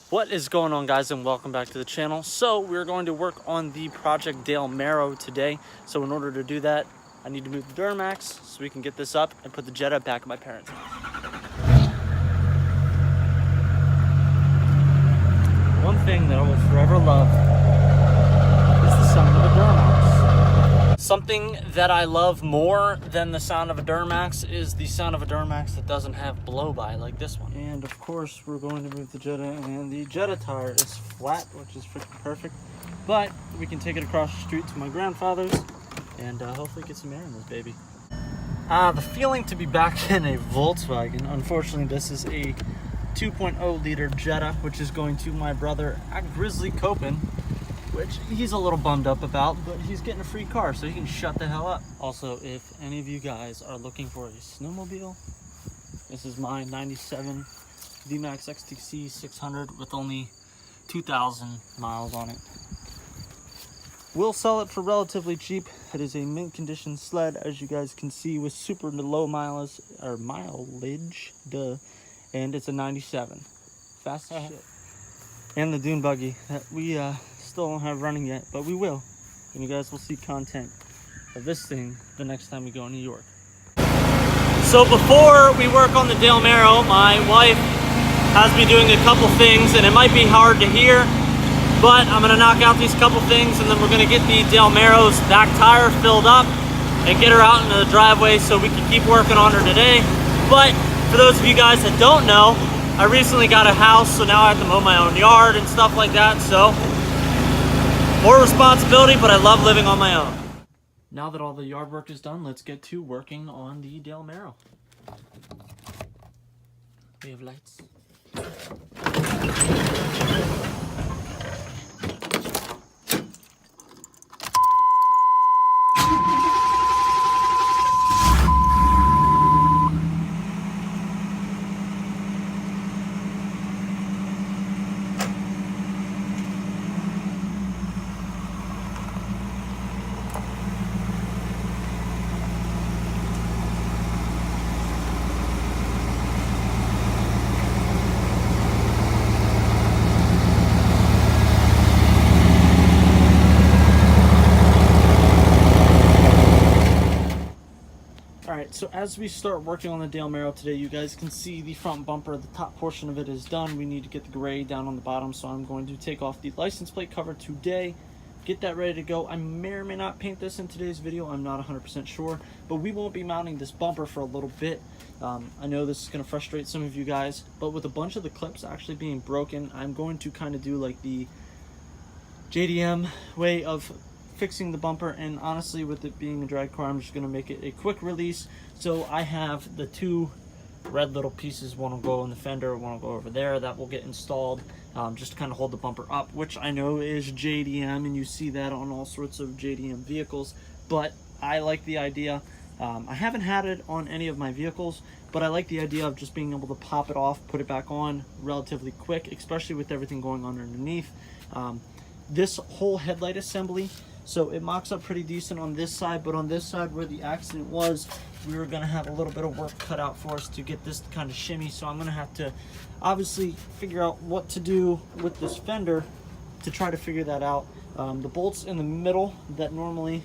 What is going on, guys, and welcome back to the channel. So we're going to work on the Project Dale Marrow today. So in order to do that, I need to move the Duramax so we can get this up and put the Jetta back at my parents' house. One thing that I will forever love is the sound of a Duramax. Something that I love more than the sound of a Duramax is the sound of a Duramax that doesn't have blow-by like this one. And of course, we're going to move the Jetta, and the Jetta tire is flat, which is freaking perfect. But we can take it across the street to my grandfather's and hopefully get some air in this baby. The feeling to be back in a Volkswagen. Unfortunately, this is a 2.0 liter Jetta, which is going to my brother at Snussycopen, which he's a little bummed up about, but he's getting a free car, so he can shut the hell up. Also, if any of you guys are looking for a snowmobile, this is my 97 VMAX XTC 600 with only 2,000 miles on it. We'll sell it for relatively cheap. It is a mint condition sled, as you guys can see, with super low mileage, and it's a 97. Fast as shit. And the dune buggy that we still don't have running yet, but we will. And you guys will see content of this thing the next time we go to New York. So before we work on the Dale Marrow, my wife has me doing a couple things, and it might be hard to hear, but I'm gonna knock out these couple things, and then we're gonna get the Dale Marrow's back tire filled up and get her out into the driveway so we can keep working on her today. But for those of you guys that don't know, I recently got a house, so now I have to mow my own yard and stuff like that, so more responsibility, but I love living on my own. Now that all the yard work is done, let's get to working on the Dale Marrow. We have lights. Alright, so as we start working on the Dale Marrow today, you guys can see the front bumper, the top portion of it is done. We need to get the gray down on the bottom, so I'm going to take off the license plate cover today, get that ready to go. I may or may not paint this in today's video, I'm not 100% sure, but we won't be mounting this bumper for a little bit. I know this is going to frustrate some of you guys, but with a bunch of the clips actually being broken, I'm going to kind of do like the JDM way of fixing the bumper, and honestly, with it being a drag car, I'm just going to make it a quick release. So I have the two red little pieces, one will go in the fender, one will go over there, that will get installed just to kind of hold the bumper up, which I know is JDM, and you see that on all sorts of JDM vehicles, but I like the idea. I haven't had it on any of my vehicles, but I like the idea of just being able to pop it off, put it back on relatively quick, especially with everything going on underneath. This whole headlight assembly, so it mocks up pretty decent on this side, but on this side where the accident was, we were going to have a little bit of work cut out for us to get this to kind of shimmy. So I'm going to have to obviously figure out what to do with this fender to try to figure that out. The bolts in the middle that normally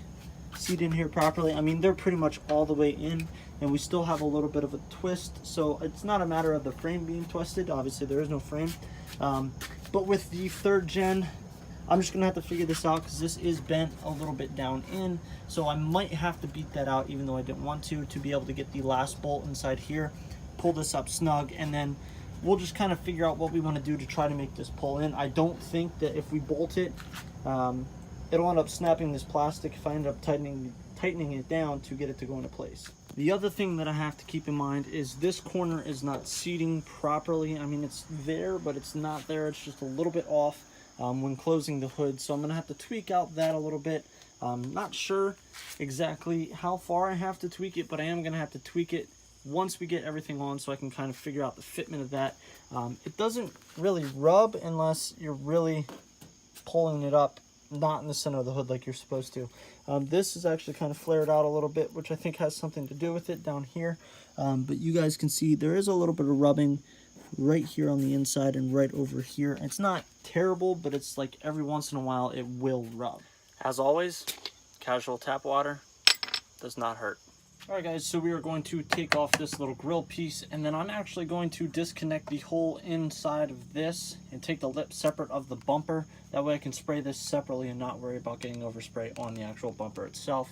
seat in here properly, I mean, they're pretty much all the way in, and we still have a little bit of a twist. So it's not a matter of the frame being twisted. Obviously there is no frame, but with the third gen, I'm just gonna have to figure this out because this is bent a little bit down in, so I might have to beat that out, even though I didn't want to be able to get the last bolt inside here, pull this up snug, and then we'll just kind of figure out what we want to do to try to make this pull in. I don't think that if we bolt it, it'll end up snapping this plastic if I end up tightening it down to get it to go into place. The other thing that I have to keep in mind is this corner is not seating properly. I mean, it's there, but it's not there. It's just a little bit off when closing the hood, so I'm gonna have to tweak out that a little bit. Not sure exactly how far I have to tweak it, but I am gonna have to tweak it once we get everything on, so I can kind of figure out the fitment of that. It doesn't really rub unless you're really pulling it up, not in the center of the hood like you're supposed to. This is actually kind of flared out a little bit, which I think has something to do with it down here, but you guys can see there is a little bit of rubbing right here on the inside and right over here. It's not terrible, but it's like every once in a while it will rub. As always, casual tap water does not hurt. All right, guys, so we are going to take off this little grill piece, and then I'm actually going to disconnect the whole inside of this and take the lip separate of the bumper. That way I can spray this separately and not worry about getting overspray on the actual bumper itself.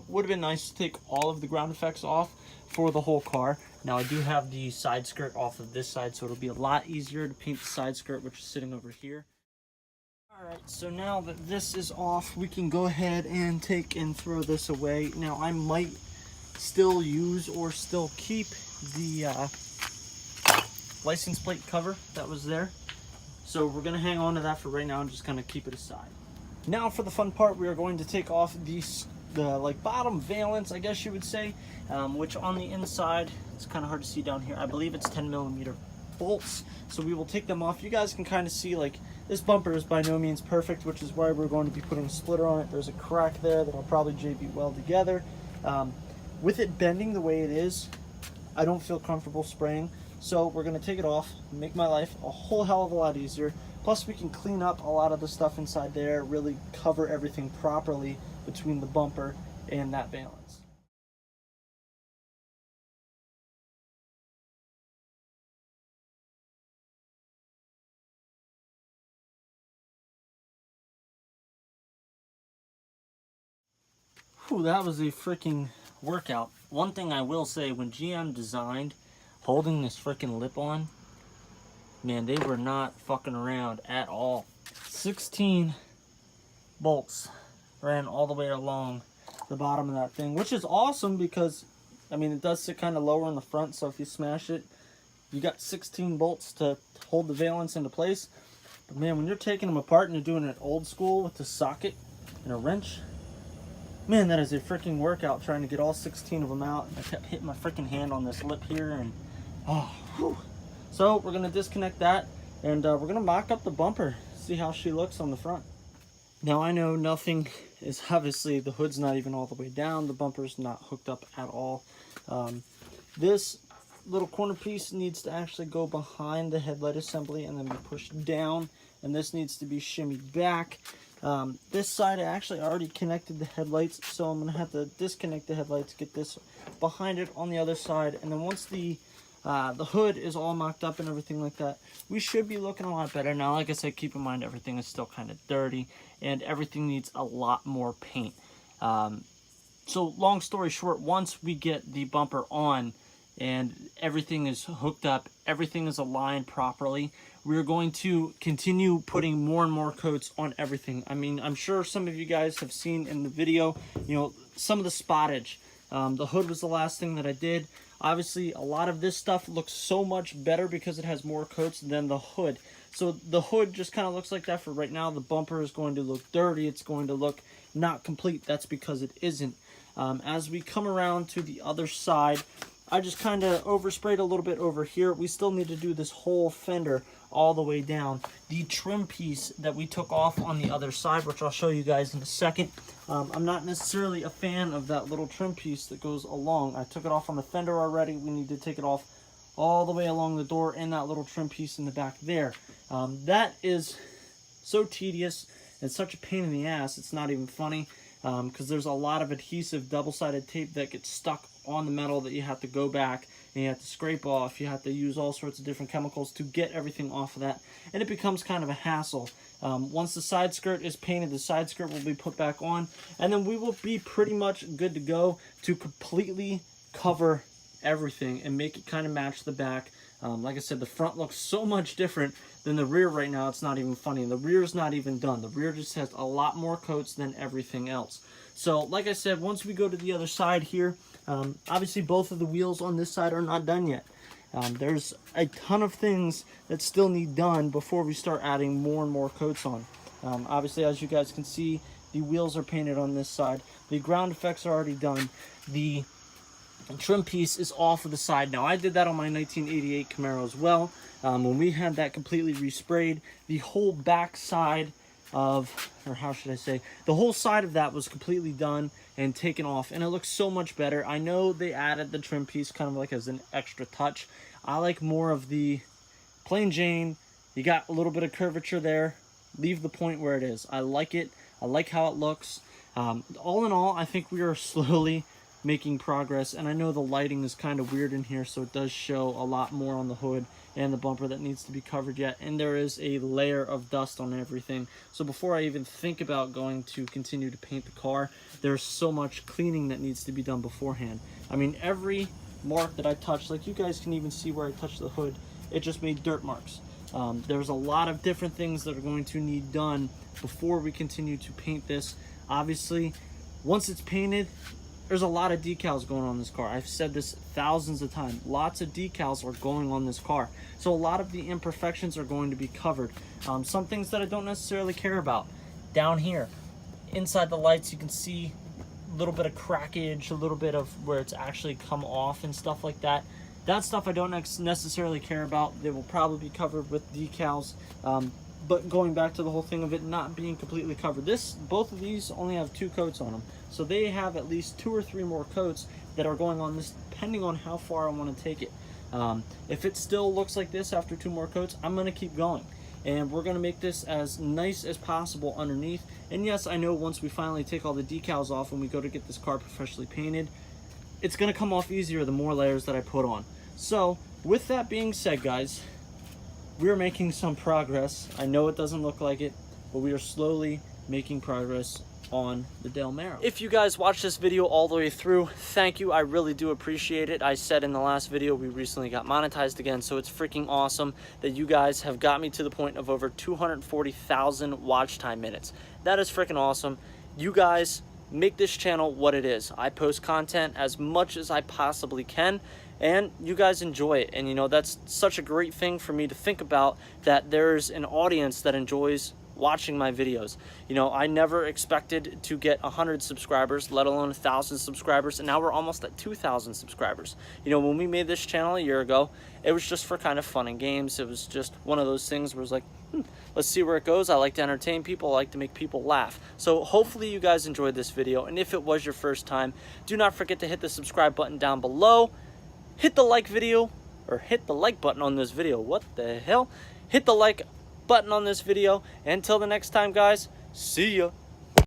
Would have been nice to take all of the ground effects off for the whole car. Now I do have the side skirt off of this side, so it'll be a lot easier to paint the side skirt, which is sitting over here. Alright, so now that this is off, we can go ahead and take and throw this away. Now I might still use or still keep the license plate cover that was there. So we're going to hang on to that for right now and just kind of keep it aside. Now for the fun part, we are going to take off the like bottom valance, I guess you would say, which on the inside, it's kind of hard to see down here. I believe it's 10mm bolts. So we will take them off. You guys can kind of see, like, this bumper is by no means perfect, which is why we're going to be putting a splitter on it. There's a crack there that I'll probably JB weld together. With it bending the way it is, I don't feel comfortable spraying. So we're going to take it off, make my life a whole hell of a lot easier. Plus we can clean up a lot of the stuff inside there, really cover everything properly between the bumper and that valance. Whew, that was a freaking workout. One thing I will say, when GM designed holding this freaking lip on, man, they were not fucking around at all. 16 bolts ran all the way along the bottom of that thing, which is awesome because, I mean, it does sit kind of lower in the front, so if you smash it, you got 16 bolts to hold the valance into place. But man, when you're taking them apart and you're doing it old school with the socket and a wrench, man, that is a freaking workout trying to get all 16 of them out. I kept hitting my freaking hand on this lip here, and oh, whew. So we're gonna disconnect that, and we're gonna mock up the bumper, see how she looks on the front. Now I know nothing is, obviously the hood's not even all the way down, the bumper's not hooked up at all. This little corner piece needs to actually go behind the headlight assembly and then be pushed down, and this needs to be shimmied back. This side I actually already connected the headlights, so I'm going to have to disconnect the headlights, get this behind it on the other side, and then once the hood is all mocked up and everything like that, we should be looking a lot better. Now, like I said, keep in mind everything is still kind of dirty and everything needs a lot more paint. So long story short, once we get the bumper on and everything is hooked up, everything is aligned properly, we're going to continue putting more and more coats on everything. I mean, I'm sure some of you guys have seen in the video, you know, some of the spottage. The hood was the last thing that I did. Obviously, a lot of this stuff looks so much better because it has more coats than the hood. So the hood just kind of looks like that for right now. The bumper is going to look dirty. It's going to look not complete. That's because it isn't. As we come around to the other side, I just kind of oversprayed a little bit over here. We still need to do this whole fender all the way down. The trim piece that we took off on the other side, which I'll show you guys in a second, I'm not necessarily a fan of that little trim piece that goes along. I took it off on the fender already. We need to take it off all the way along the door and that little trim piece in the back there. That is so tedious and such a pain in the ass, it's not even funny, because there's a lot of adhesive double-sided tape that gets stuck on the metal that you have to go back and you have to scrape off. You have to use all sorts of different chemicals to get everything off of that, and it becomes kind of a hassle. Once the side skirt is painted, the side skirt will be put back on, and then we will be pretty much good to go to completely cover everything and make it kind of match the back. Like I said, the front looks so much different than the rear right now, it's not even funny. And the rear is not even done. The rear just has a lot more coats than everything else. So like I said, once we go to the other side here, obviously both of the wheels on this side are not done yet. There's a ton of things that still need done before we start adding more and more coats on. Obviously, as you guys can see, the wheels are painted on this side. The ground effects are already done. The trim piece is off of the side. Now, I did that on my 1988 Camaro as well. When we had that completely resprayed, the whole back side of, or how should I say, the whole side of that was completely done and taken off, and it looks so much better. I know they added the trim piece kind of like as an extra touch. I like more of the plain Jane. You got a little bit of curvature there. Leave the point where it is. I like it. I like how it looks. All in all, I think we are slowly making progress, and I know the lighting is kind of weird in here, so it does show a lot more on the hood and the bumper that needs to be covered yet, and there is a layer of dust on everything. So before I even think about going to continue to paint the car, there's so much cleaning that needs to be done beforehand. I mean, every mark that I touched, like you guys can even see where I touched the hood, it just made dirt marks. There's a lot of different things that are going to need done before we continue to paint this. Obviously, once it's painted, there's a lot of decals going on this car. I've said this thousands of times. Lots of decals are going on this car. So a lot of the imperfections are going to be covered. Some things that I don't necessarily care about. Down here, inside the lights, you can see a little bit of crackage, a little bit of where it's actually come off and stuff like that. That stuff I don't necessarily care about. They will probably be covered with decals. But going back to the whole thing of it not being completely covered, both of these only have 2 coats on them. So they have at least 2 or 3 more coats that are going on this, depending on how far I want to take it. If it still looks like this after 2 more coats, I'm going to keep going. And we're going to make this as nice as possible underneath. And yes, I know once we finally take all the decals off and we go to get this car professionally painted, it's going to come off easier the more layers that I put on. So with that being said, guys, we're making some progress. I know it doesn't look like it, but we are slowly making progress on the Del Mero. If you guys watched this video all the way through, thank you. I really do appreciate it. I said in the last video we recently got monetized again, so it's freaking awesome that you guys have got me to the point of over 240,000 watch time minutes. That is freaking awesome. You guys make this channel what it is. I post content as much as I possibly can, and you guys enjoy it. And you know, that's such a great thing for me to think about, that there's an audience that enjoys watching my videos. You know, I never expected to get 100 subscribers, let alone 1,000 subscribers, and now we're almost at 2,000 subscribers. You know, when we made this channel a year ago, it was just for kind of fun and games. It was just one of those things where it's like, let's see where it goes. I like to entertain people. I like to make people laugh. So hopefully you guys enjoyed this video, and if it was your first time, do not forget to hit the subscribe button down below. Hit the like video, or hit the like button on this video. What the hell? Hit the like button on this video. Until the next time, guys, see ya.